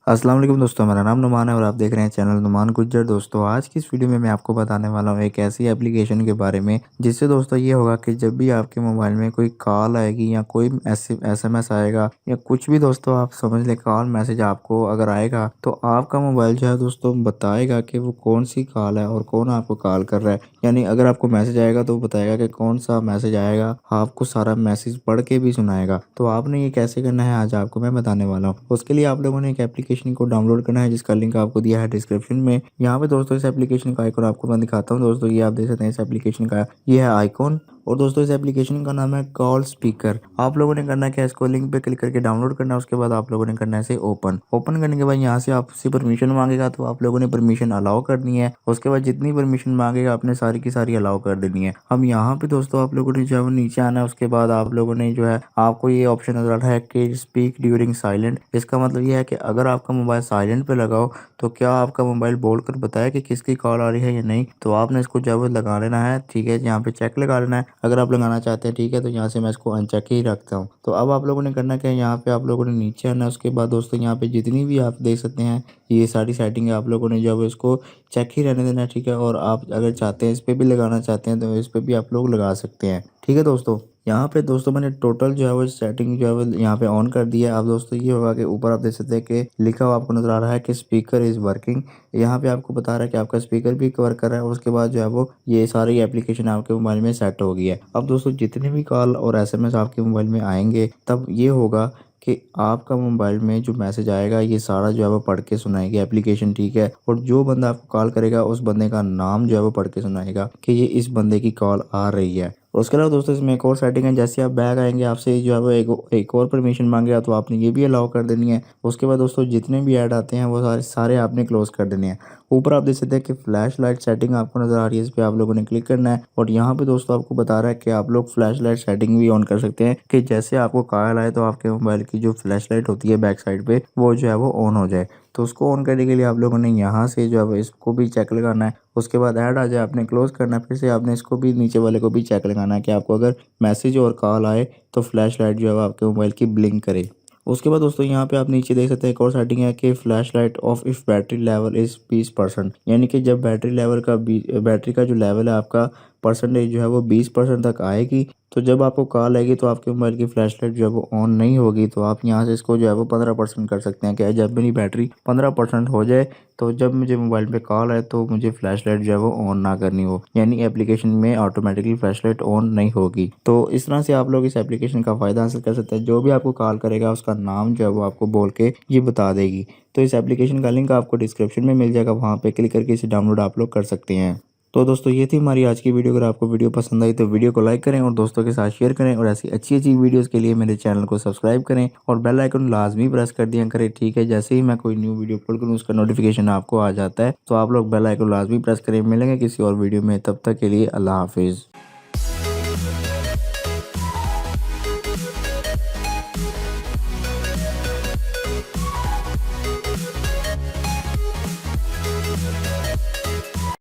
अस्सलाम वालेकुम दोस्तों, मेरा नाम नुमान है और आप देख रहे हैं चैनल नुमान गुज्जर। दोस्तों आज की इस वीडियो में मैं आपको बताने वाला हूँ एक ऐसी एप्लीकेशन के बारे में जिससे दोस्तों ये होगा कि जब भी आपके मोबाइल में कोई कॉल आएगी या कोई एसएमएस आएगा या कुछ भी दोस्तों आप समझ लें कॉल मैसेज आपको अगर आएगा तो आपका मोबाइल जो है दोस्तों बताएगा कि वो कौन सी कॉल है और कौन आपको कॉल कर रहा है। यानी अगर आपको मैसेज आएगा तो बताएगा कि कौन सा मैसेज आएगा, आपको सारा मैसेज पढ़ के भी सुनाएगा। तो आपने ये कैसे करना है आज आपको मैं बताने वाला हूँ। उसके लिए आप लोगों ने एक एप्लीकेशन को डाउनलोड करना है जिसका लिंक आपको दिया है डिस्क्रिप्शन में। यहाँ पे दोस्तों इस एप्लीकेशन का आइकॉन आपको मैं दिखाता हूँ। दोस्तों ये आप देख सकते हैं इस एप्लीकेशन का ये है आइकॉन और दोस्तों इस एप्लीकेशन का नाम है कॉल स्पीकर। आप लोगों ने करना क्या है, इसको लिंक पे क्लिक करके डाउनलोड करना है। उसके बाद आप लोगों ने करना है इसे ओपन करने के बाद यहाँ से आपसे परमिशन मांगेगा तो आप लोगों ने परमिशन अलाउ करनी है। उसके बाद जितनी परमिशन मांगेगा आपने सारी की सारी अलाउ कर देनी है। हम यहाँ पे दोस्तों आप लोगों ने जो है नीचे आना है। उसके बाद आप लोगों ने जो है आपको ये ऑप्शन नजर आ रहा है कि स्पीक ड्यूरिंग साइलेंट। इसका मतलब ये है कि अगर आपका मोबाइल साइलेंट पे लगा हो तो क्या आपका मोबाइल बोल कर बताया कि किसकी कॉल आ रही है या नहीं। तो आपने इसको जो है लगा लेना है, ठीक है। यहाँ पे चेक लगा लेना है अगर आप लगाना चाहते हैं, ठीक है। तो यहाँ से मैं इसको अनचेक ही रखता हूँ। तो अब आप लोगों ने करना क्या है, यहाँ पे आप लोगों ने नीचे आना है। उसके बाद दोस्तों यहाँ पे जितनी भी आप देख सकते हैं ये सारी सेटिंग है, आप लोगों ने जो है इसको चेक ही रहने देना है, ठीक है। और आप अगर चाहते हैं इस पर भी लगाना चाहते हैं तो इस पर भी आप लोग लगा सकते हैं, ठीक है दोस्तों। यहाँ पे दोस्तों मैंने टोटल जो है वो सेटिंग जो है वो यहाँ पे ऑन कर दिया है। अब दोस्तों ये होगा कि ऊपर आप देख सकते हैं कि लिखा हुआ आपको नजर आ रहा है कि स्पीकर इज़ वर्किंग। यहाँ पे आपको बता रहा है कि आपका स्पीकर भी वर्क कर रहा है। उसके बाद जो है वो ये सारी एप्लीकेशन आपके मोबाइल में सेट हो गई है। अब दोस्तों जितने भी कॉल और एसएमएस आपके मोबाइल में आएंगे तब ये होगा कि आपका मोबाइल में जो मैसेज आएगा ये सारा जो है वो पढ़ के सुनाएगी एप्लीकेशन, ठीक है। और जो बंदा आपको कॉल करेगा उस बंदे का नाम जो है वो पढ़ के सुनाएगा कि ये इस बंदे की कॉल आ रही है। उसके अलावा दोस्तों इसमें एक और सेटिंग है, जैसे आप बैग आएंगे आपसे जो है वो एक और परमिशन मांगेगा तो आपने ये भी अलाउ कर देनी है। उसके बाद दोस्तों जितने भी ऐड आते हैं वो सारे सारे आपने क्लोज कर देने हैं। ऊपर आप देख सकते हैं कि फ्लैश लाइट सेटिंग आपको नजर आ रही है, इस पर आप लोगों ने क्लिक करना है। और यहाँ पे दोस्तों आपको बता रहा है कि आप लोग फ्लैश लाइट सेटिंग भी ऑन कर सकते हैं कि जैसे आपको कॉल आए तो आपके मोबाइल की जो फ्लैश लाइट होती है बैक साइड पे वो जो है वो ऑन हो जाए। तो उसको ऑन करने के लिए आप लोगों ने यहाँ से जो है इसको भी चेक लगाना है। उसके बाद ऐड आ जाए आपने क्लोज करना है, फिर से आपने इसको भी नीचे वाले को भी चेक लगाना है कि आपको अगर मैसेज और कॉल आए तो फ्लैश लाइट जो है आपके मोबाइल की ब्लिंक करे। उसके बाद दोस्तों यहाँ पे आप नीचे देख सकते हैं एक और सेटिंग है कि flash light of if battery level is 20%। यानी कि जब बैटरी का जो लेवल है आपका परसेंटेज जो है वो 20% तक आएगी तो जब आपको कॉल आएगी तो आपके मोबाइल की फ्लैश लाइट जो है वो ऑन नहीं होगी। तो आप यहाँ से इसको जो है वो 15% कर सकते हैं कि जब मेरी बैटरी 15% हो जाए तो जब मुझे मोबाइल पे कॉल आए तो मुझे फ्लैश लाइट जो है वो ऑन ना करनी हो, यानी एप्लीकेशन में ऑटोमेटिकली फ्लैश लाइट ऑन नहीं होगी। तो इस तरह से आप लोग इस एप्लीकेशन का फ़ायदा हासिल कर सकते हैं। जो भी आपको कॉल करेगा उसका नाम जो है वो आपको बोल के ये बता देगी। तो इस एप्लीकेशन का लिंक आपको डिस्क्रिप्शन में मिल जाएगा, वहाँ पे क्लिक करके इसे डाउनलोड आप लोग कर सकते हैं। तो दोस्तों ये थी हमारी आज की वीडियो। अगर आपको वीडियो पसंद आई तो वीडियो को लाइक करें और दोस्तों के साथ शेयर करें और ऐसी अच्छी अच्छी वीडियोस के लिए मेरे चैनल को सब्सक्राइब करें और बेल आइकन लाजमी प्रेस कर दिया करें, ठीक है। जैसे ही मैं कोई न्यू वीडियो अपलोड करूँ उसका नोटिफिकेशन आपको आ जाता है। तो आप लोग बेल आइकन लाजमी प्रेस करें। मिलेंगे किसी और वीडियो में, तब तक के लिए अल्लाह हाफिज़।